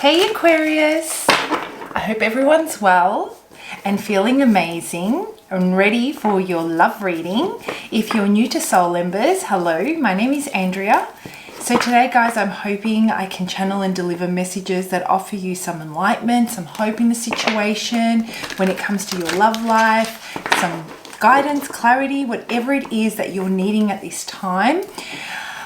Hey Aquarius, I hope everyone's well and feeling amazing and ready for your love reading. If you're new to Soul Embers, hello, my name is Andrea. So today guys, I'm hoping I can channel and deliver messages that offer you some enlightenment, some hope in the situation when it comes to your love life, some guidance, clarity, whatever it is that you're needing at this time.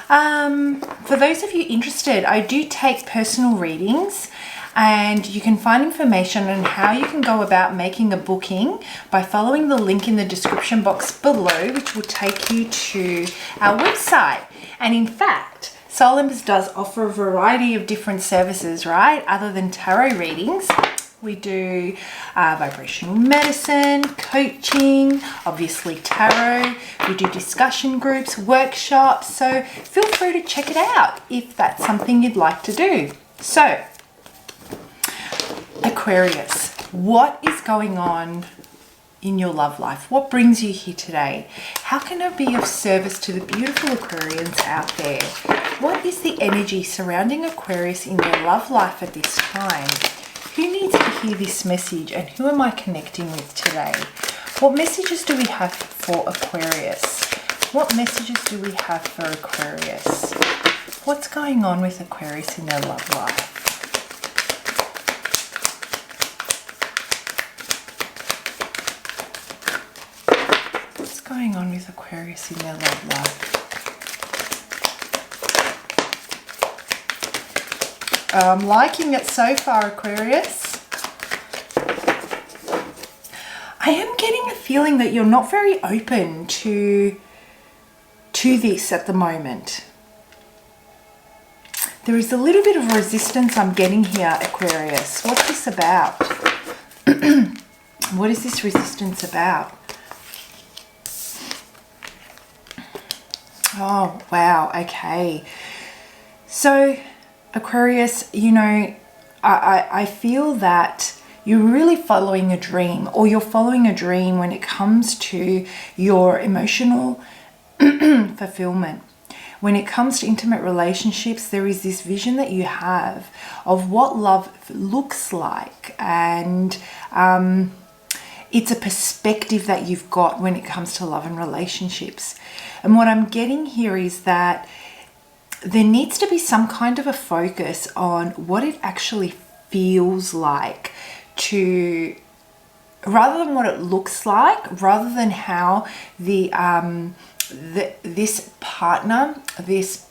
For those of you interested, I do take personal readings, and you can find information on how you can go about making a booking by following the link in the description box below, which will take you to our website. And in fact, Soul Embers does offer a variety of different services, right? Other than tarot readings. We do vibrational medicine, coaching, obviously tarot. We do discussion groups, workshops. So feel free to check it out if that's something you'd like to do. So, Aquarius, what is going on in your love life? What brings you here today? How can I be of service to the beautiful Aquarians out there? What is the energy surrounding Aquarius in their love life at this time? Who needs to hear this message, and who am I connecting with today? What messages do we have for Aquarius? What messages do we have for Aquarius? What's going on with Aquarius in their love life? What's going on with Aquarius in their love life? I'm liking it so far, Aquarius. I am getting a feeling that you're not very open to this at the moment. There is a little bit of resistance I'm getting here, Aquarius. What's this about? What is this resistance about? Oh, wow. Okay. So, Aquarius, you know, I feel that you're really following a dream, or you're following a dream when it comes to your emotional fulfillment. When it comes to intimate relationships, there is this vision that you have of what love looks like, and it's a perspective that you've got when it comes to love and relationships. And what I'm getting here is that there needs to be some kind of a focus on what it actually feels like to, rather than what it looks like, rather than how this partner, this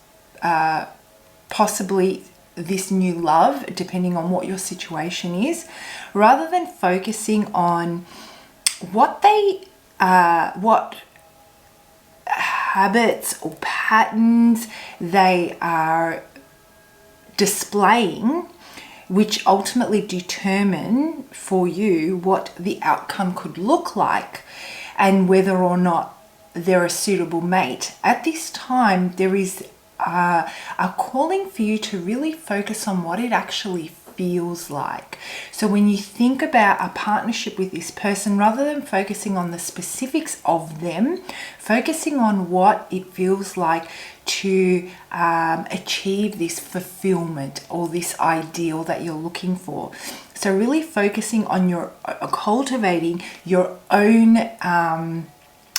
possibly this new love, depending on what your situation is, rather than focusing on what habits or patterns they are displaying, which ultimately determine for you what the outcome could look like and whether or not they're a suitable mate. At this time, there is a calling for you to really focus on what it actually feels like. So when you think about a partnership with this person, rather than focusing on the specifics of them, focusing on what it feels like to achieve this fulfillment or this ideal that you're looking for. So really focusing on your cultivating your own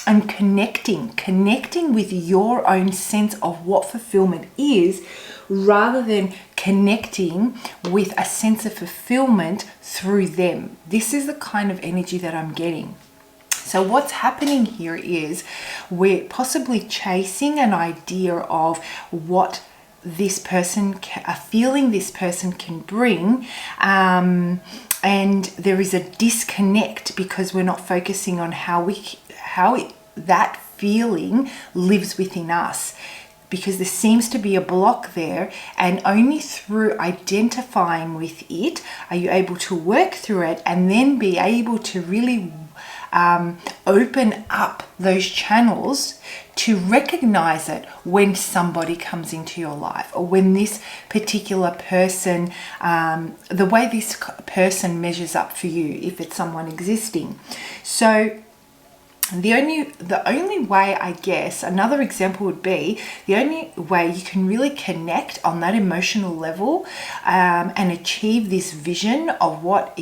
and connecting with your own sense of what fulfillment is, rather than connecting with a sense of fulfillment through them. This is the kind of energy that I'm getting. So what's happening here is we're possibly chasing an idea of what this person, a feeling this person can bring, and there is a disconnect because we're not focusing on that feeling lives within us, because there seems to be a block there, and only through identifying with it are you able to work through it and then be able to really open up those channels to recognize it when somebody comes into your life, or when this particular person, the way this person measures up for you, if it's someone existing. So The only way, I guess, another example would be, the only way you can really connect on that emotional level and achieve this vision of what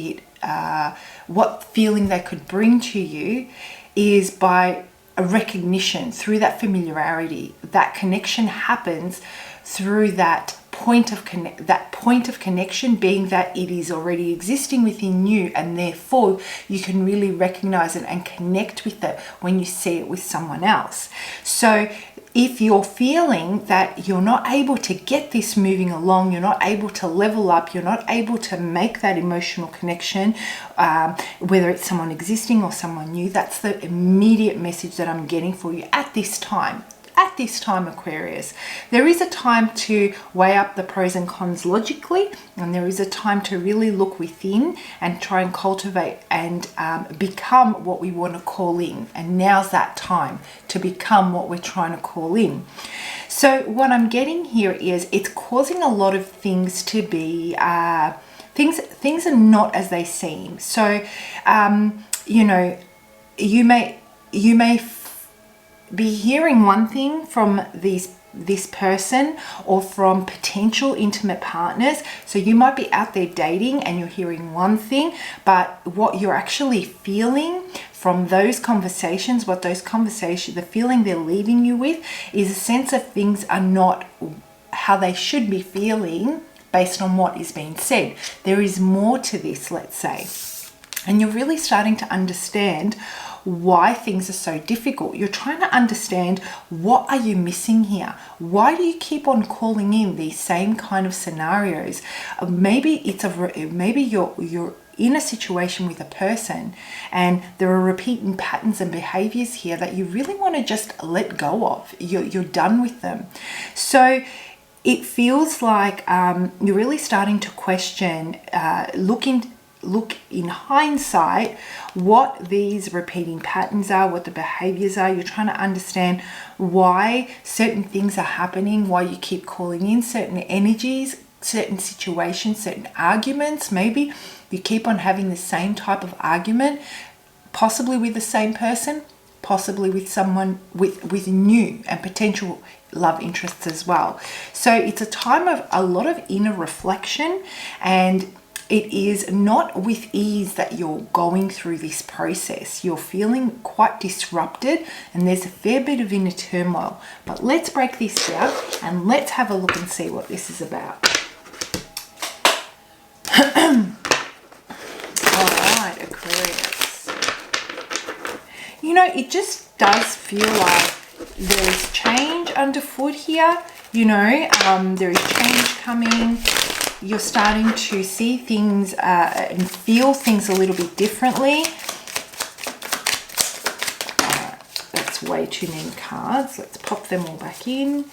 feeling they could bring to you is by a recognition, through that familiarity. That connection happens through that point of connection being that it is already existing within you, and therefore you can really recognize it and connect with it when you see it with someone else. So if you're feeling that you're not able to get this moving along, you're not able to level up, you're not able to make that emotional connection, whether it's someone existing or someone new, that's the immediate message that I'm getting for you at this time. At this time, Aquarius, there is a time to weigh up the pros and cons logically, and there is a time to really look within and try and cultivate and become what we want to call in. And now's that time to become what we're trying to call in. So what I'm getting here is it's causing a lot of things to be things are not as they seem. So you know, you may be hearing one thing from this person or from potential intimate partners. So you might be out there dating and you're hearing one thing, but what you're actually feeling from those conversations, the feeling they're leaving you with is a sense of things are not how they should be feeling based on what is being said. There is more to this, let's say. And you're really starting to understand why things are so difficult. You're trying to understand, what are you missing here? Why do you keep on calling in these same kind of scenarios? Maybe you're in a situation with a person and there are repeating patterns and behaviors here that you really want to just let go of. You're done with them. So it feels like you're really starting to question, look in hindsight what these repeating patterns are, what the behaviors are. You're trying to understand why certain things are happening, why you keep calling in certain energies, certain situations, certain arguments. Maybe you keep on having the same type of argument, possibly with the same person, possibly with someone with new and potential love interests as well. So it's a time of a lot of inner reflection, and it is not with ease that you're going through this process. You're feeling quite disrupted and there's a fair bit of inner turmoil. But let's break this down and let's have a look and see what this is about. Alright, Aquarius. You know, it just does feel like there's change underfoot here. You know, there is change coming. You're starting to see things and feel things a little bit differently. That's way too many cards. Let's pop them all back in.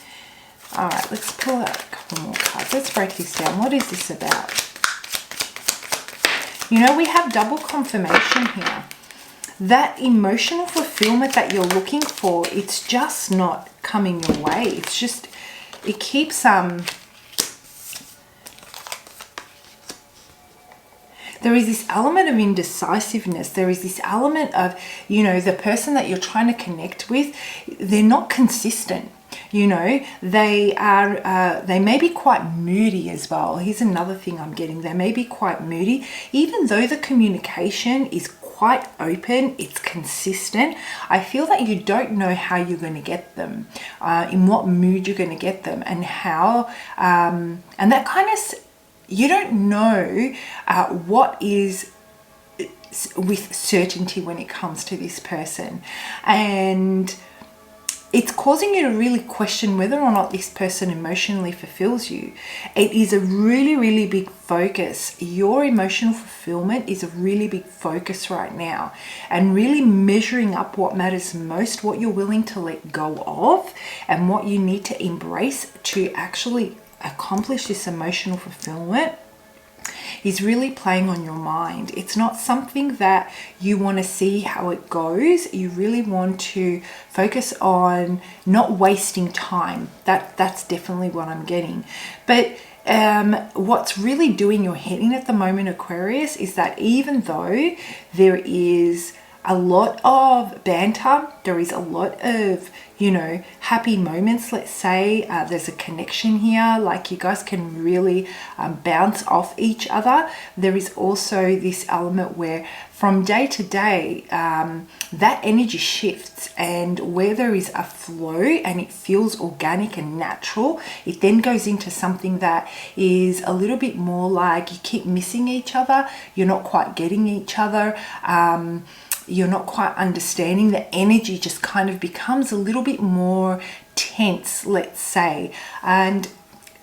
All right, let's pull out a couple more cards. Let's break this down. What is this about? You know, we have double confirmation here. That emotional fulfillment that you're looking for, it's just not coming your way. It's just, it keeps there is this element of indecisiveness. There is this element of, you know, the person that you're trying to connect with, they're not consistent. You know, they may be quite moody as well. Here's another thing I'm getting. They may be quite moody. Even though the communication is quite open, it's consistent, I feel that you don't know how you're going to get them, in what mood you're going to get them, and how, and that kind of, you don't know what is with certainty when it comes to this person. And it's causing you to really question whether or not this person emotionally fulfills you. It is a really, really big focus. Your emotional fulfillment is a really big focus right now. And really measuring up what matters most, what you're willing to let go of, and what you need to embrace to actually accomplish this emotional fulfillment is really playing on your mind. It's not something that you want to see how it goes. You really want to focus on not wasting time. That's definitely what I'm getting. But what's really doing your head in at the moment, Aquarius, is that even though there is a lot of banter. There is a lot of, you know, happy moments. Let's say there's a connection here, like you guys can really bounce off each other. There is also this element where from day to day, that energy shifts, and where there is a flow and it feels organic and natural, it then goes into something that is a little bit more like you keep missing each other, you're not quite getting each other, you're not quite understanding. The energy just kind of becomes a little bit more tense, let's say. And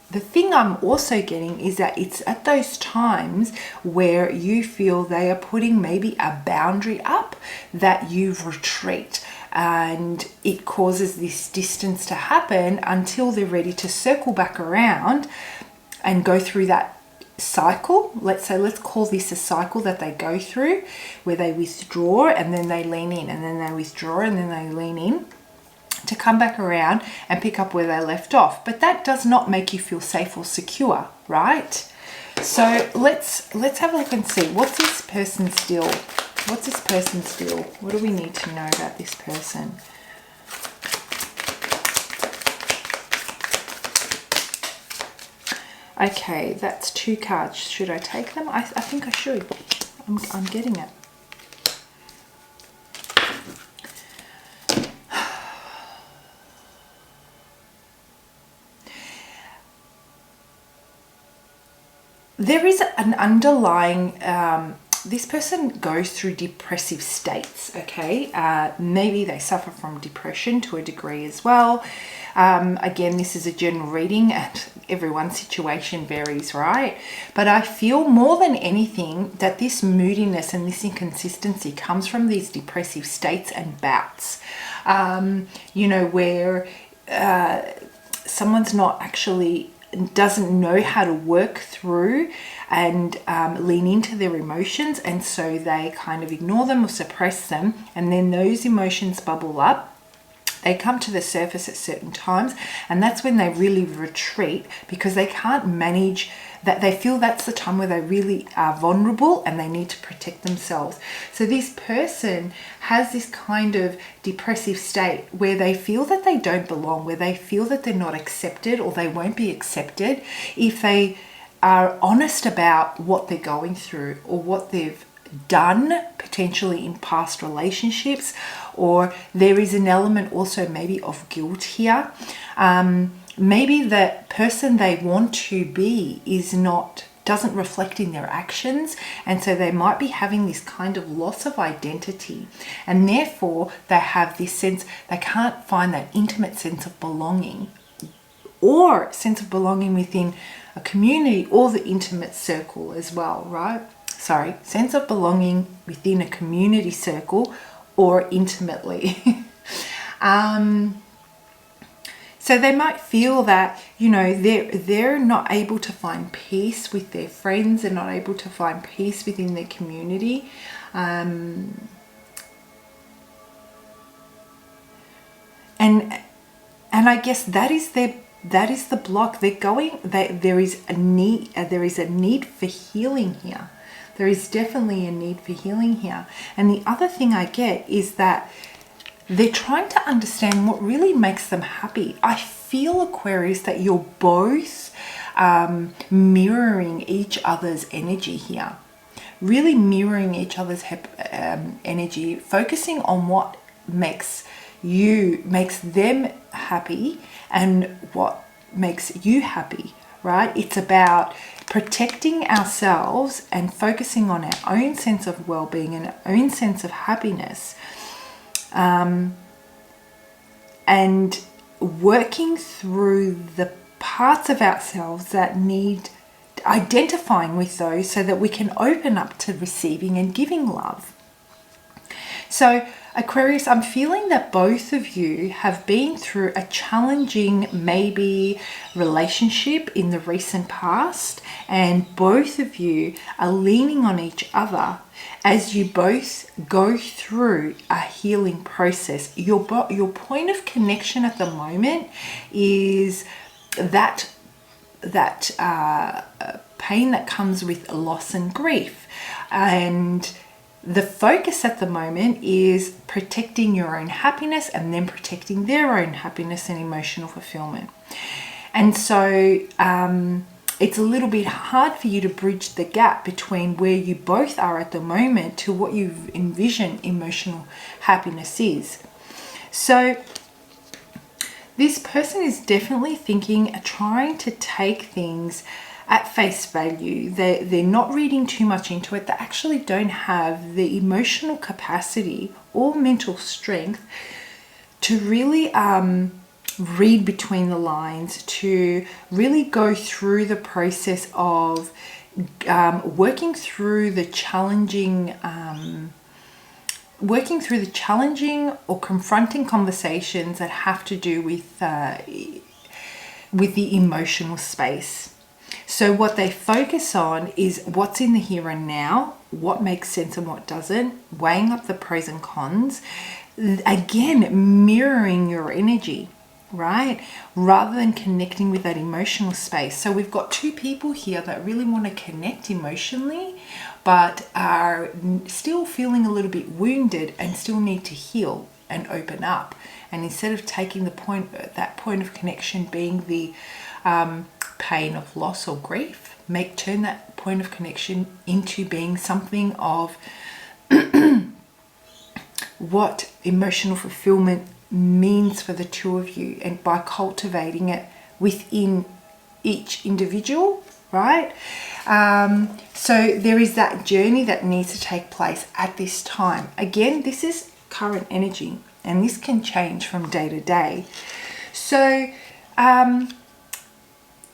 the thing I'm also getting is that it's at those times where you feel they are putting maybe a boundary up that you retreat, and it causes this distance to happen until they're ready to circle back around and go through that cycle. Let's call this a cycle that they go through, where they withdraw and then they lean in, and then they withdraw and then they lean in, to come back around and pick up where they left off. But that does not make you feel safe or secure, right? So let's have a look and see, what's this person's deal? What's this person's deal? What do we need to know about this person? Okay, that's 2 cards. Should I take them? I think I should. I'm getting it. There is an underlying, this person goes through depressive states, okay? Maybe they suffer from depression to a degree as well. Again, this is a general reading and everyone's situation varies, right? But I feel more than anything that this moodiness and this inconsistency comes from these depressive states and bouts, you know, where someone's not actually, doesn't know how to work through and lean into their emotions, and so they kind of ignore them or suppress them, and then those emotions bubble up. They come to the surface at certain times, and that's when they really retreat, because they can't manage that. They feel that's the time where they really are vulnerable and they need to protect themselves. So this person has this kind of depressive state where they feel that they don't belong, where they feel that they're not accepted or they won't be accepted if they are honest about what they're going through or what they've done potentially in past relationships, or there is an element also maybe of guilt here. Maybe the person they want to be doesn't reflect in their actions, and so they might be having this kind of loss of identity, and therefore they have this sense they can't find that intimate sense of belonging, or sense of belonging within a community or the intimate circle as well, right? Sorry, sense of belonging within a community circle or intimately. So they might feel that, you know, they're not able to find peace with their friends, they're not able to find peace within their community. And I guess that is the block. There is a need for healing here. There is definitely a need for healing here. And the other thing I get is that they're trying to understand what really makes them happy. I feel, Aquarius, that you're both mirroring each other's energy here. Really mirroring each other's energy, focusing on what makes them happy and what makes you happy, right? It's about protecting ourselves and focusing on our own sense of well-being and our own sense of happiness, and working through the parts of ourselves that need identifying with those so that we can open up to receiving and giving love. So Aquarius, I'm feeling that both of you have been through a challenging, maybe, relationship in the recent past, and both of you are leaning on each other as you both go through a healing process. Your point of connection at the moment is that pain that comes with loss and grief, and the focus at the moment is protecting your own happiness and then protecting their own happiness and emotional fulfillment. And so it's a little bit hard for you to bridge the gap between where you both are at the moment to what you envision emotional happiness is. So this person is definitely thinking, trying to take things at face value. They're not reading too much into it. They actually don't have the emotional capacity or mental strength to really read between the lines, to really go through the process of working through the challenging or confronting conversations that have to do with the emotional space. So what they focus on is what's in the here and now, what makes sense and what doesn't, weighing up the pros and cons, again, mirroring your energy, right? Rather than connecting with that emotional space. So we've got two people here that really want to connect emotionally, but are still feeling a little bit wounded and still need to heal and open up. And instead of taking that point of connection being the pain of loss or grief, turn that point of connection into being something of what emotional fulfillment means for the two of you, and by cultivating it within each individual, right? So there is that journey that needs to take place at this time. Again, this is current energy and this can change from day to day. So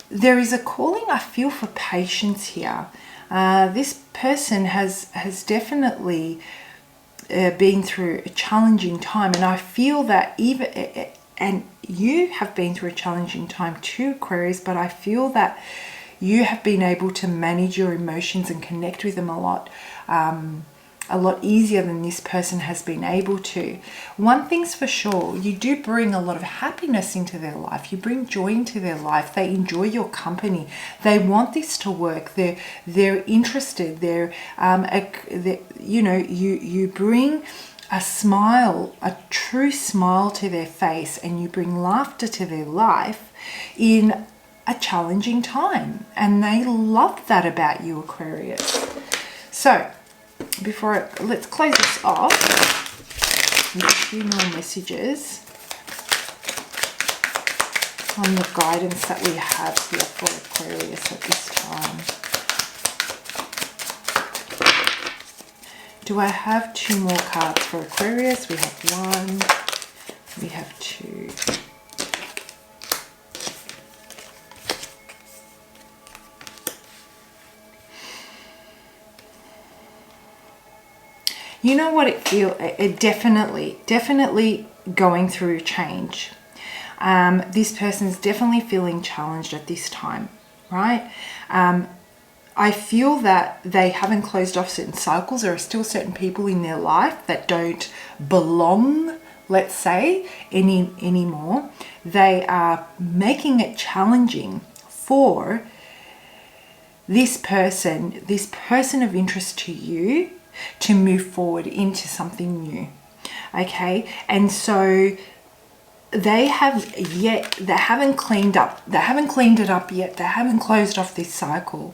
there is a calling, I feel, for patience here. This person has definitely been through a challenging time, and I feel that and you have been through a challenging time too, Aquarius, but I feel that you have been able to manage your emotions and connect with them a lot easier than this person has been able to. One thing's for sure, you do bring a lot of happiness into their life. You bring joy into their life. They enjoy your company. They want this to work. They're interested. You bring a smile, a true smile to their face, and you bring laughter to their life in a challenging time. And they love that about you, Aquarius. So let's close this off with a few more messages on the guidance that we have here for Aquarius at this time. Do I have two more cards for Aquarius? We have one, we have two. You know what it feels? It definitely going through change. This person's definitely feeling challenged at this time, right? I feel that they haven't closed off certain cycles. There are still certain people in their life that don't belong, let's say, anymore. They are making it challenging for this person of interest to you, to move forward into something new. Okay, and so they haven't cleaned it up yet. They haven't closed off this cycle.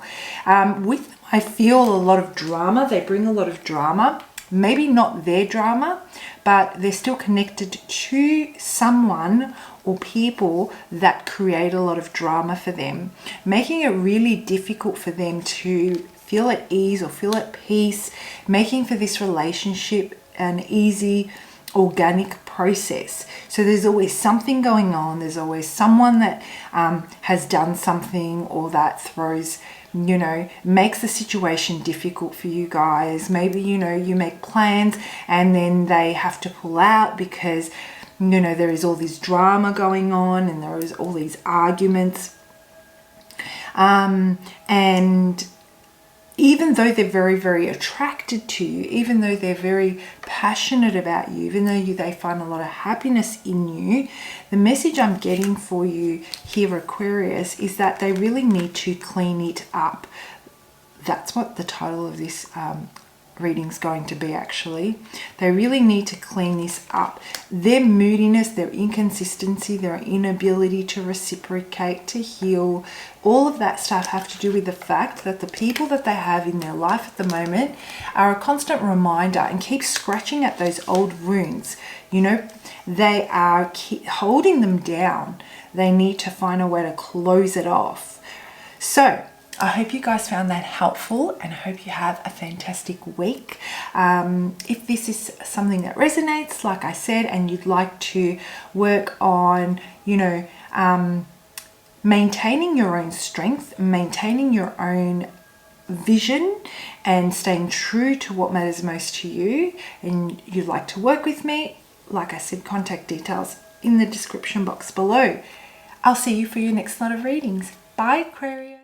With them, I feel a lot of drama. They bring a lot of drama. Maybe not their drama, but they're still connected to someone or people that create a lot of drama for them, making it really difficult for them to feel at ease or feel at peace, making for this relationship an easy, organic process. So there's always something going on. There's always someone that has done something, or that throws, makes the situation difficult for you guys. Maybe, you make plans and then they have to pull out because, there is all this drama going on and there is all these arguments. And even though they're very, very attracted to you, even though they're very passionate about you, even though they find a lot of happiness in you, the message I'm getting for you here, Aquarius, is that they really need to clean it up. That's what the title of this reading's going to be actually. They really need to clean this up. Their moodiness, their inconsistency, their inability to reciprocate, to heal, all of that stuff have to do with the fact that the people that they have in their life at the moment are a constant reminder and keep scratching at those old wounds. You know, they are holding them down. They need to find a way to close it off. So I hope you guys found that helpful, and I hope you have a fantastic week. If this is something that resonates, like I said, and you'd like to work on, you know, maintaining your own strength, maintaining your own vision, and staying true to what matters most to you, and you'd like to work with me, like I said, contact details in the description box below. I'll see you for your next lot of readings. Bye, Aquarius.